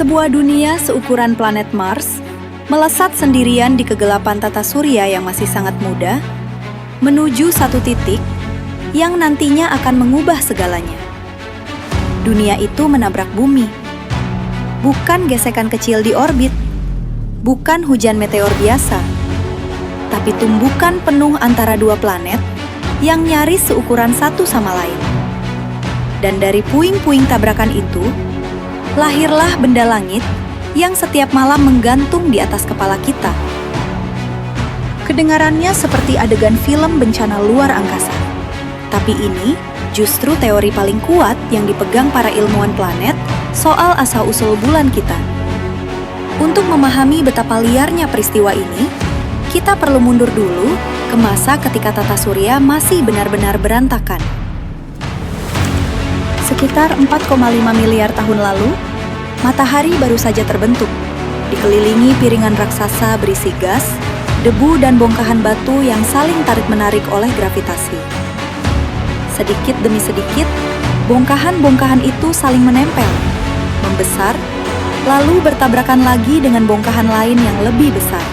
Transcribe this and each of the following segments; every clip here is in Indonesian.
Sebuah dunia seukuran planet Mars melesat sendirian di kegelapan tata surya yang masih sangat muda, menuju satu titik yang nantinya akan mengubah segalanya. Dunia itu menabrak bumi. Bukan gesekan kecil di orbit, bukan hujan meteor biasa, tapi tumbukan penuh antara dua planet yang nyaris seukuran satu sama lain. Dan dari puing-puing tabrakan itu, lahirlah benda langit yang setiap malam menggantung di atas kepala kita. Kedengarannya seperti adegan film bencana luar angkasa. Tapi ini justru teori paling kuat yang dipegang para ilmuwan planet soal asal-usul bulan kita. Untuk memahami betapa liarnya peristiwa ini, kita perlu mundur dulu ke masa ketika tata surya masih benar-benar berantakan. Sekitar 4,5 miliar tahun lalu, matahari baru saja terbentuk, dikelilingi piringan raksasa berisi gas, debu dan bongkahan batu yang saling tarik-menarik oleh gravitasi. Sedikit demi sedikit, bongkahan-bongkahan itu saling menempel, membesar, lalu bertabrakan lagi dengan bongkahan lain yang lebih besar.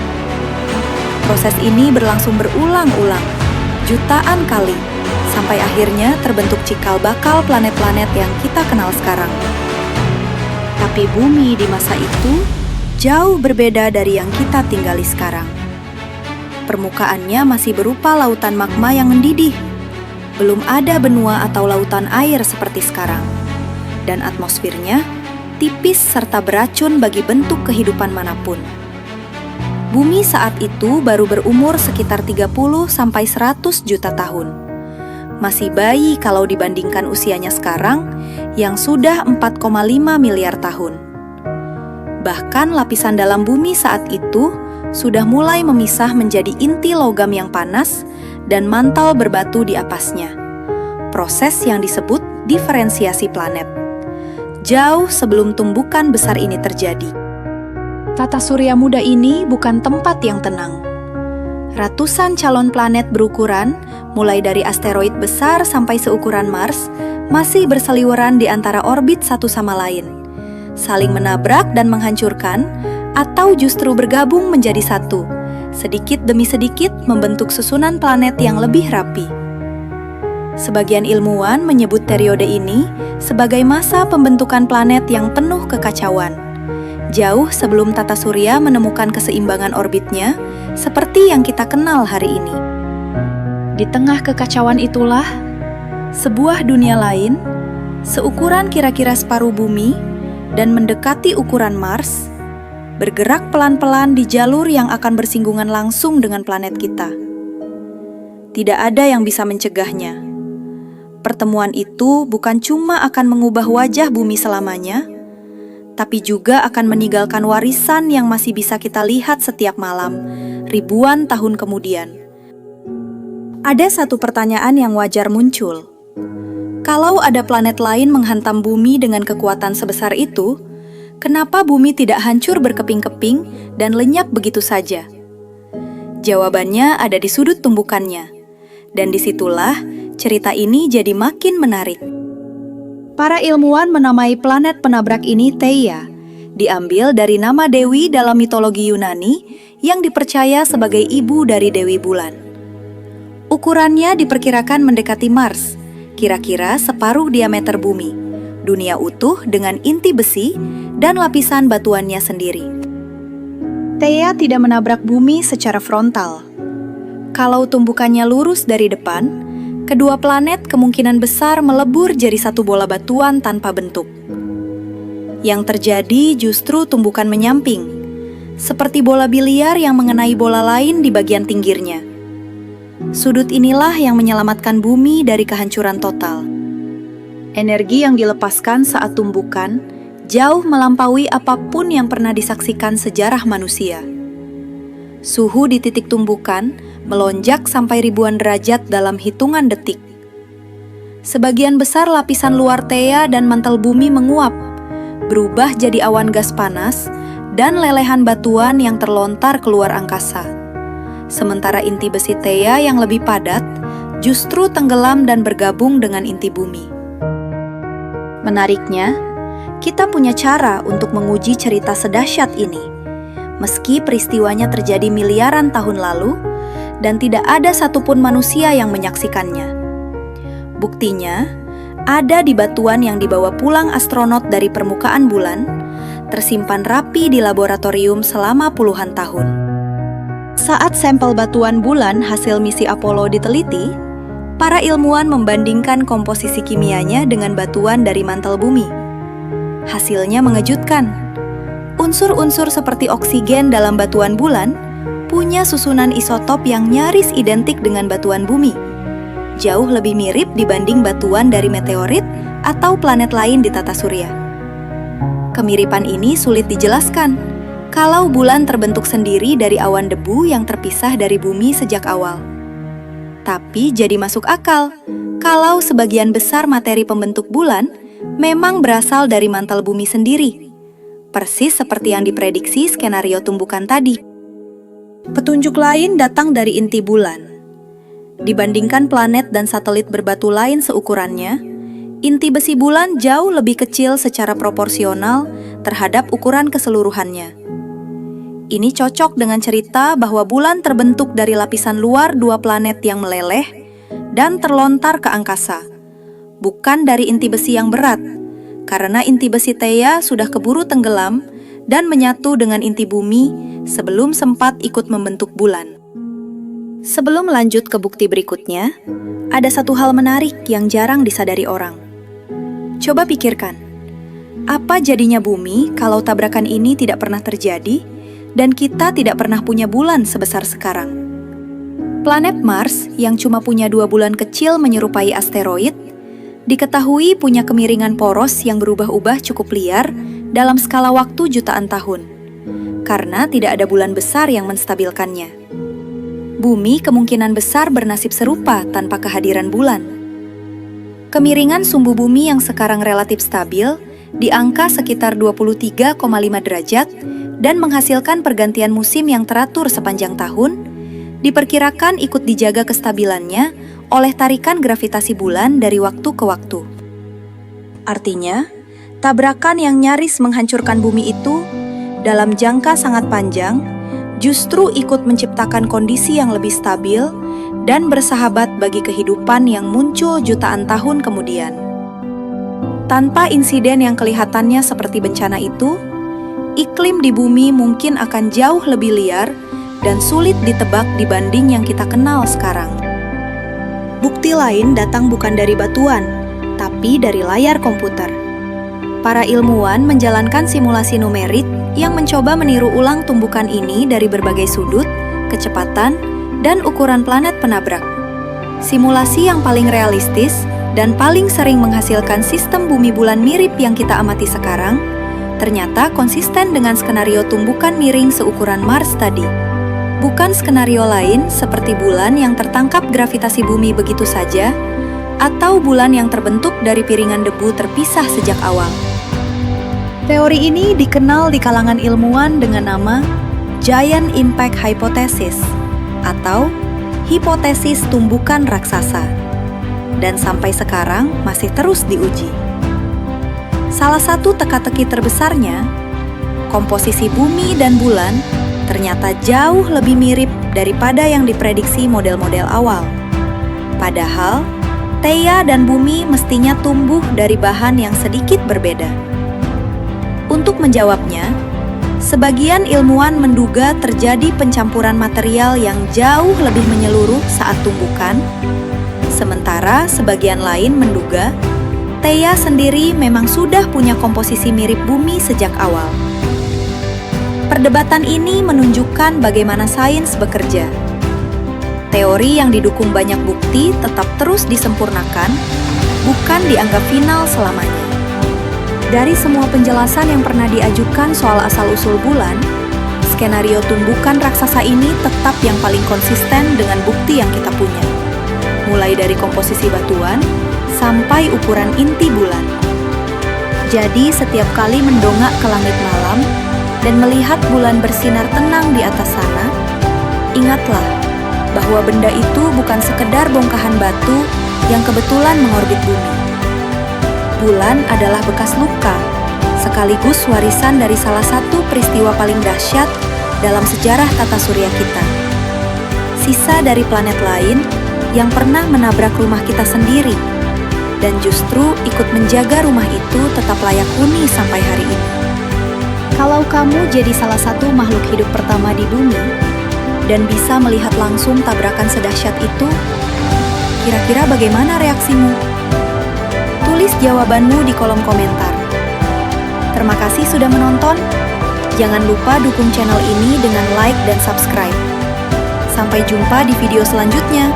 Proses ini berlangsung berulang-ulang, jutaan kali, sampai akhirnya terbentuk cikal bakal planet-planet yang kita kenal sekarang. Tapi bumi di masa itu jauh berbeda dari yang kita tinggali sekarang. Permukaannya masih berupa lautan magma yang mendidih. Belum ada benua atau lautan air seperti sekarang. Dan atmosfernya tipis serta beracun bagi bentuk kehidupan manapun. Bumi saat itu baru berumur sekitar 30-100 juta tahun. Masih bayi kalau dibandingkan usianya sekarang yang sudah 4,5 miliar tahun. Bahkan lapisan dalam bumi saat itu sudah mulai memisah menjadi inti logam yang panas dan mantel berbatu di atasnya. Proses yang disebut diferensiasi planet. Jauh sebelum tumbukan besar ini terjadi. Tata surya muda ini bukan tempat yang tenang. Ratusan calon planet berukuran, mulai dari asteroid besar sampai seukuran Mars, masih berseliweran di antara orbit satu sama lain, saling menabrak dan menghancurkan, atau justru bergabung menjadi satu, sedikit demi sedikit membentuk susunan planet yang lebih rapi. Sebagian ilmuwan menyebut periode ini sebagai masa pembentukan planet yang penuh kekacauan, jauh sebelum tata surya menemukan keseimbangan orbitnya seperti yang kita kenal hari ini. Di tengah kekacauan itulah, sebuah dunia lain, seukuran kira-kira separuh bumi dan mendekati ukuran Mars, bergerak pelan-pelan di jalur yang akan bersinggungan langsung dengan planet kita. Tidak ada yang bisa mencegahnya. Pertemuan itu bukan cuma akan mengubah wajah bumi selamanya, tapi juga akan meninggalkan warisan yang masih bisa kita lihat setiap malam, ribuan tahun kemudian. Ada satu pertanyaan yang wajar muncul. Kalau ada planet lain menghantam bumi dengan kekuatan sebesar itu, kenapa bumi tidak hancur berkeping-keping dan lenyap begitu saja? Jawabannya ada di sudut tumbukannya, dan disitulah cerita ini jadi makin menarik. Para ilmuwan menamai planet penabrak ini Theia, diambil dari nama dewi dalam mitologi Yunani yang dipercaya sebagai ibu dari Dewi Bulan. Ukurannya diperkirakan mendekati Mars, kira-kira separuh diameter bumi, dunia utuh dengan inti besi dan lapisan batuannya sendiri. Theia tidak menabrak bumi secara frontal. Kalau tumbukannya lurus dari depan, kedua planet kemungkinan besar melebur jadi satu bola batuan tanpa bentuk. Yang terjadi justru tumbukan menyamping, seperti bola biliar yang mengenai bola lain di bagian pinggirnya. Sudut inilah yang menyelamatkan bumi dari kehancuran total. Energi yang dilepaskan saat tumbukan jauh melampaui apapun yang pernah disaksikan sejarah manusia. Suhu di titik tumbukan melonjak sampai ribuan derajat dalam hitungan detik. Sebagian besar lapisan luar Theia dan mantel bumi menguap, berubah jadi awan gas panas dan lelehan batuan yang terlontar keluar angkasa. Sementara inti besi Theia yang lebih padat justru tenggelam dan bergabung dengan inti bumi. Menariknya, Kita punya cara untuk menguji cerita sedahsyat ini, meski peristiwanya terjadi miliaran tahun lalu dan tidak ada satupun manusia yang menyaksikannya. Buktinya, ada di batuan yang dibawa pulang astronot dari permukaan bulan, tersimpan rapi di laboratorium selama puluhan tahun. Saat sampel batuan bulan hasil misi Apollo diteliti, para ilmuwan membandingkan komposisi kimianya dengan batuan dari mantel bumi. Hasilnya mengejutkan. Unsur-unsur seperti oksigen dalam batuan bulan punya susunan isotop yang nyaris identik dengan batuan bumi. Jauh lebih mirip dibanding batuan dari meteorit atau planet lain di tata surya. Kemiripan ini sulit dijelaskan kalau bulan terbentuk sendiri dari awan debu yang terpisah dari bumi sejak awal. Tapi jadi masuk akal kalau sebagian besar materi pembentuk bulan memang berasal dari mantel bumi sendiri, persis seperti yang diprediksi skenario tumbukan tadi. Petunjuk lain datang dari inti bulan. Dibandingkan planet dan satelit berbatu lain seukurannya, inti besi bulan jauh lebih kecil secara proporsional terhadap ukuran keseluruhannya. Ini cocok dengan cerita bahwa bulan terbentuk dari lapisan luar dua planet yang meleleh dan terlontar ke angkasa, bukan dari inti besi yang berat, karena inti besi Theia sudah keburu tenggelam dan menyatu dengan inti bumi sebelum sempat ikut membentuk bulan. Sebelum lanjut ke bukti berikutnya, ada satu hal menarik yang jarang disadari orang. Coba pikirkan, apa jadinya bumi kalau tabrakan ini tidak pernah terjadi dan kita tidak pernah punya bulan sebesar sekarang? Planet Mars yang cuma punya 2 bulan kecil menyerupai asteroid, diketahui punya kemiringan poros yang berubah-ubah cukup liar dalam skala waktu jutaan tahun, karena tidak ada bulan besar yang menstabilkannya. Bumi kemungkinan besar bernasib serupa tanpa kehadiran bulan. Kemiringan sumbu bumi yang sekarang relatif stabil di angka sekitar 23,5 derajat dan menghasilkan pergantian musim yang teratur sepanjang tahun, diperkirakan ikut dijaga kestabilannya oleh tarikan gravitasi bulan dari waktu ke waktu. Artinya, tabrakan yang nyaris menghancurkan bumi itu dalam jangka sangat panjang justru ikut menciptakan kondisi yang lebih stabil dan bersahabat bagi kehidupan yang muncul jutaan tahun kemudian. Tanpa insiden yang kelihatannya seperti bencana itu, iklim di bumi mungkin akan jauh lebih liar dan sulit ditebak dibanding yang kita kenal sekarang. Bukti lain datang bukan dari batuan, tapi dari layar komputer. Para ilmuwan menjalankan simulasi numerik yang mencoba meniru ulang tumbukan ini dari berbagai sudut, kecepatan, dan ukuran planet penabrak. Simulasi yang paling realistis dan paling sering menghasilkan sistem bumi bulan mirip yang kita amati sekarang, ternyata konsisten dengan skenario tumbukan miring seukuran Mars tadi. Bukan skenario lain seperti bulan yang tertangkap gravitasi bumi begitu saja, atau bulan yang terbentuk dari piringan debu terpisah sejak awal. Teori ini dikenal di kalangan ilmuwan dengan nama Giant Impact Hypothesis atau hipotesis tumbukan raksasa, dan sampai sekarang masih terus diuji. Salah satu teka-teki terbesarnya, komposisi bumi dan bulan ternyata jauh lebih mirip daripada yang diprediksi model-model awal. Padahal, Theia dan bumi mestinya tumbuh dari bahan yang sedikit berbeda. Untuk menjawabnya, sebagian ilmuwan menduga terjadi pencampuran material yang jauh lebih menyeluruh saat tumbukan, sementara sebagian lain menduga Theia sendiri memang sudah punya komposisi mirip bumi sejak awal. Perdebatan ini menunjukkan bagaimana sains bekerja. Teori yang didukung banyak bukti tetap terus disempurnakan, bukan dianggap final selamanya. Dari semua penjelasan yang pernah diajukan soal asal-usul bulan, skenario tumbukan raksasa ini tetap yang paling konsisten dengan bukti yang kita punya. Mulai dari komposisi batuan, sampai ukuran inti bulan. Jadi setiap kali mendongak ke langit malam, dan melihat bulan bersinar tenang di atas sana, ingatlah bahwa benda itu bukan sekedar bongkahan batu yang kebetulan mengorbit bumi. Bulan adalah bekas luka sekaligus warisan dari salah satu peristiwa paling dahsyat dalam sejarah tata surya kita. Sisa dari planet lain yang pernah menabrak rumah kita sendiri, dan justru ikut menjaga rumah itu tetap layak huni sampai hari ini. Kalau kamu jadi salah satu makhluk hidup pertama di bumi, dan bisa melihat langsung tabrakan sedahsyat itu, kira-kira bagaimana reaksimu? Tulis jawabanmu di kolom komentar. Terima kasih sudah menonton. Jangan lupa dukung channel ini dengan like dan subscribe. Sampai jumpa di video selanjutnya.